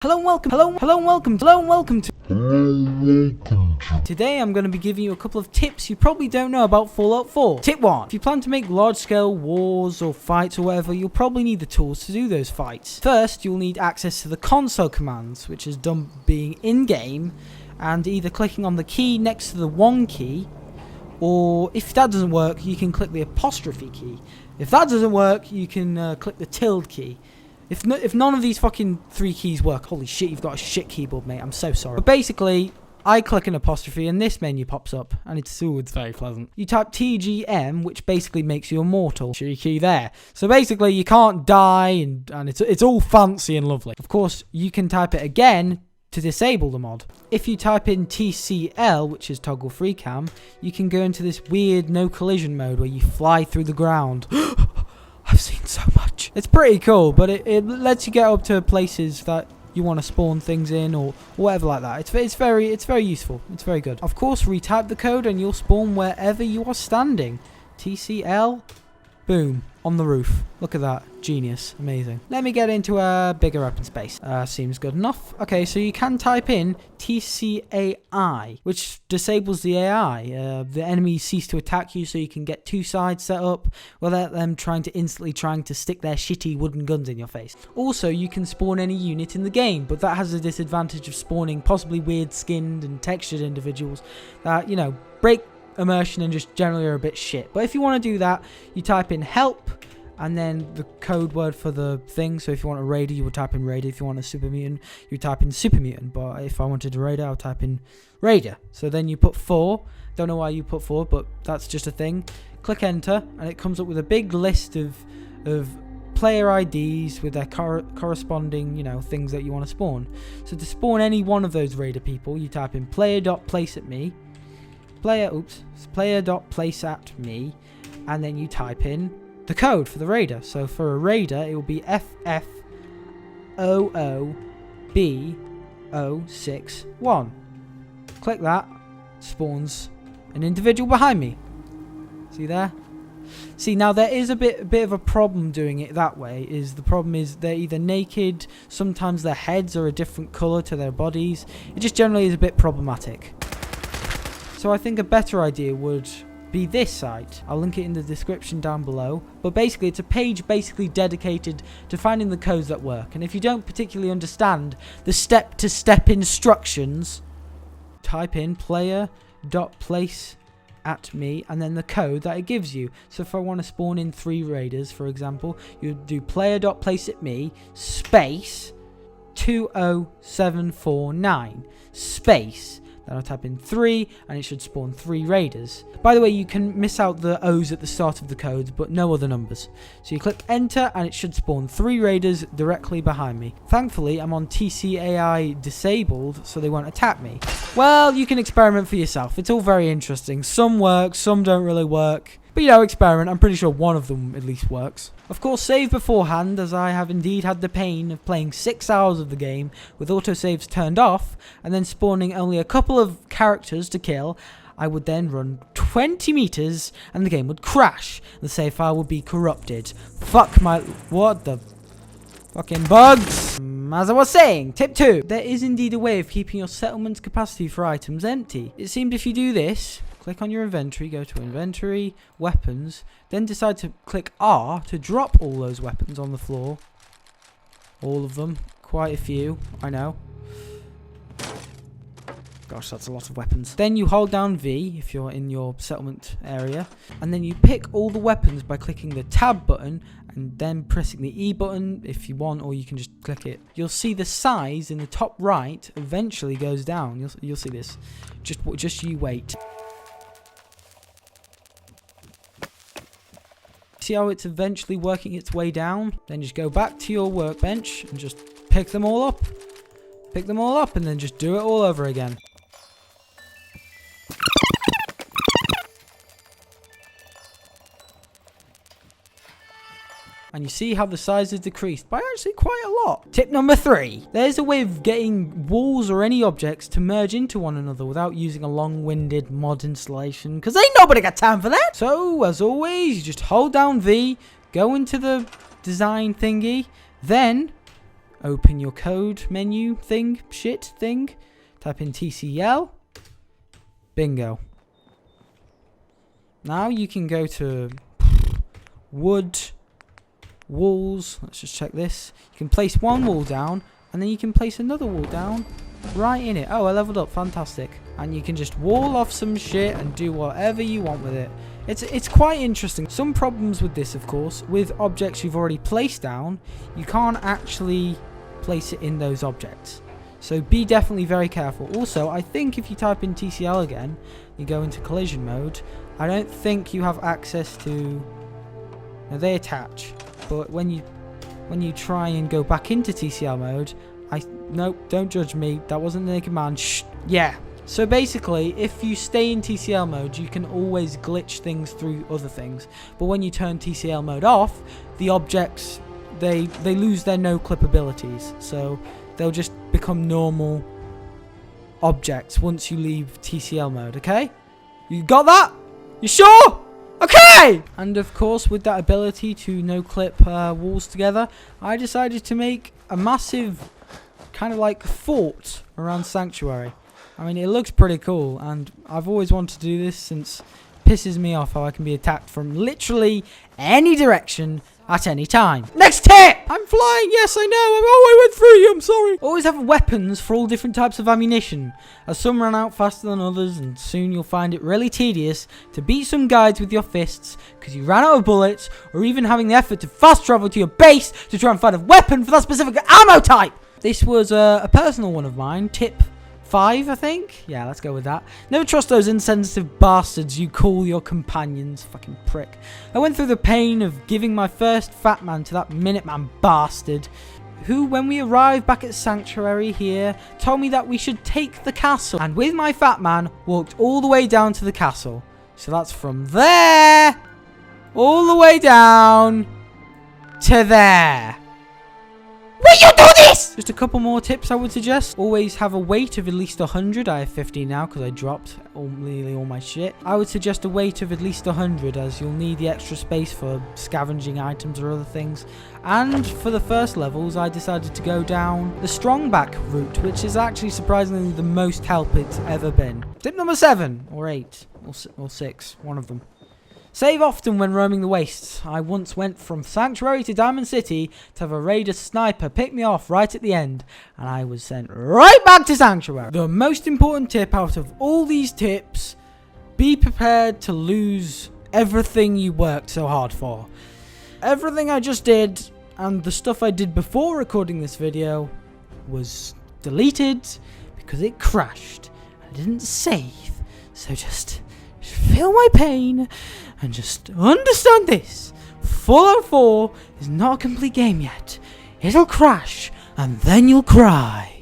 Hello and welcome to Today I'm going to be giving you a couple of tips you probably don't know about Fallout 4. Tip 1. If you plan to make large scale wars or fights or whatever, you'll probably need the tools to do those fights. First, you'll need access to the console commands, which is done being in-game and either clicking on the key next to the 1 key, or if that doesn't work, you can click the apostrophe key. If that doesn't work, you can click the tilde key. If none of these fucking 3 keys work, holy shit, you've got a shit keyboard, mate. I'm so sorry. But basically, I click an apostrophe and this menu pops up, and it's very pleasant. You type TGM, which basically makes you immortal. Cheeky there. So basically, you can't die, and it's all fancy and lovely. Of course, you can type it again to disable the mod. If you type in TCL, which is togglefreecam, you can go into this weird no collision mode where you fly through the ground. I've seen so much. It's pretty cool, but it lets you get up to places that you want to spawn things in or whatever like that. It's very useful. It's very good. Of course, retype the code and you'll spawn wherever you are standing. TCL, boom, on the roof. Look at that. Genius. Amazing. Let me get into a bigger open space. Seems good enough. Okay, so you can type in tcai, which disables the AI. The enemies cease to attack you, so you can get 2 sides set up without them trying to stick their shitty wooden guns in your face. Also, you can spawn any unit in the game, but that has the disadvantage of spawning possibly weird skinned and textured individuals that, you know, break immersion and just generally are a bit shit. But if you want to do that, you type in help and then the code word for the thing. So if you want a raider, you would type in raider. If you want a super mutant, you type in super mutant. But if I wanted a raider, I'll type in raider. So then you put 4. Don't know why you put 4, but that's just a thing. Click enter and it comes up with a big list of player IDs with their corresponding, you know, things that you want to spawn. So to spawn any one of those raider people, you type in player.placeatme, player.placeatme, and then you type in the code for the raider. So for a raider, it will be FFOOB061. Click that, spawns an individual behind me. See there? See, now there is a bit of a problem doing it that way. The problem is they're either naked, sometimes their heads are a different colour to their bodies. It just generally is a bit problematic. So I think a better idea would be this site. I'll link it in the description down below. But basically, it's a page dedicated to finding the codes that work. And if you don't particularly understand the step-to-step instructions, type in player.placeatme and then the code that it gives you. So if I want to spawn in 3 raiders, for example, you do player.placeatme space 20749 space. Then I'll type in 3 and it should spawn 3 raiders. By the way, you can miss out the O's at the start of the codes, but no other numbers. So you click enter and it should spawn 3 raiders directly behind me. Thankfully, I'm on tcai disabled, so they won't attack me. Well, you can experiment for yourself. It's all very interesting. Some work, some don't really work. But, you know, experiment. I'm pretty sure one of them at least works. Of course, save beforehand, as I have indeed had the pain of playing 6 hours of the game with autosaves turned off and then spawning only a couple of characters to kill. I would then run 20 meters and the game would crash. The save file would be corrupted. What the fucking bugs? As I was saying, tip 2. There is indeed a way of keeping your settlement's capacity for items empty. It seems if you do this, click on your inventory, go to inventory, weapons, then decide to click R to drop all those weapons on the floor. All of them. Quite a few, I know. Gosh, that's a lot of weapons. Then you hold down V if you're in your settlement area, and then you pick all the weapons by clicking the tab button and then pressing the E button if you want, or you can just click it. You'll see the size in the top right eventually goes down. You'll see this. Just you wait. See how it's eventually working its way down? Then just go back to your workbench and just pick them all up. Pick them all up and then just do it all over again. And you see how the size is decreased by actually quite a lot. Tip number 3. There's a way of getting walls or any objects to merge into one another without using a long-winded mod installation, because ain't nobody got time for that. So, as always, you just hold down V, go into the design thingy, then open your code menu thing, type in TCL, bingo. Now you can go to wood, walls, let's just check this. You can place one wall down, and then you can place another wall down right in it. Oh, I leveled up, fantastic. And you can just wall off some shit and do whatever you want with it. It's quite interesting. Some problems with this, of course, with objects you've already placed down, you can't actually place it in those objects. So be definitely very careful. Also, I think if you type in TCL again, you go into collision mode, I don't think you have access to... Now they attach, but when you try and go back into TCL mode, nope, don't judge me, that wasn't the naked man, shh, yeah. So basically, if you stay in TCL mode, you can always glitch things through other things. But when you turn TCL mode off, the objects, they lose their no-clip abilities. So they'll just become normal objects once you leave TCL mode, okay? You got that? You sure? Okay! And of course, with that ability to no-clip walls together, I decided to make a massive kind of like fort around Sanctuary. I mean, it looks pretty cool, and I've always wanted to do this since it pisses me off how I can be attacked from literally any direction at any time. Next tip! I'm flying, yes I know, I went through you, I'm sorry. Always have weapons for all different types of ammunition, as some run out faster than others, and soon you'll find it really tedious to beat some guides with your fists because you ran out of bullets, or even having the effort to fast travel to your base to try and find a weapon for that specific ammo type. This was a personal one of mine, tip 5, I think? Yeah, let's go with that. Never trust those insensitive bastards you call your companions. Fucking prick. I went through the pain of giving my first fat man to that Minuteman bastard, who, when we arrived back at Sanctuary here, told me that we should take the castle. And with my fat man, walked all the way down to the castle. So that's from there, all the way down to there. Will you do this? Just a couple more tips I would suggest. Always have a weight of at least 100. I have 50 now because I dropped nearly all my shit. I would suggest a weight of at least 100 as you'll need the extra space for scavenging items or other things. And for the first levels, I decided to go down the strongback route, which is actually surprisingly the most help it's ever been. Tip number 7 or 8 or 6, one of them. Save often when roaming the wastes. I once went from Sanctuary to Diamond City to have a raider sniper pick me off right at the end, and I was sent right back to Sanctuary. The most important tip out of all these tips, be prepared to lose everything you worked so hard for. Everything I just did and the stuff I did before recording this video was deleted because it crashed. I didn't save, so just feel my pain and just understand this. Fallout 4 is not a complete game yet. It'll crash and then you'll cry.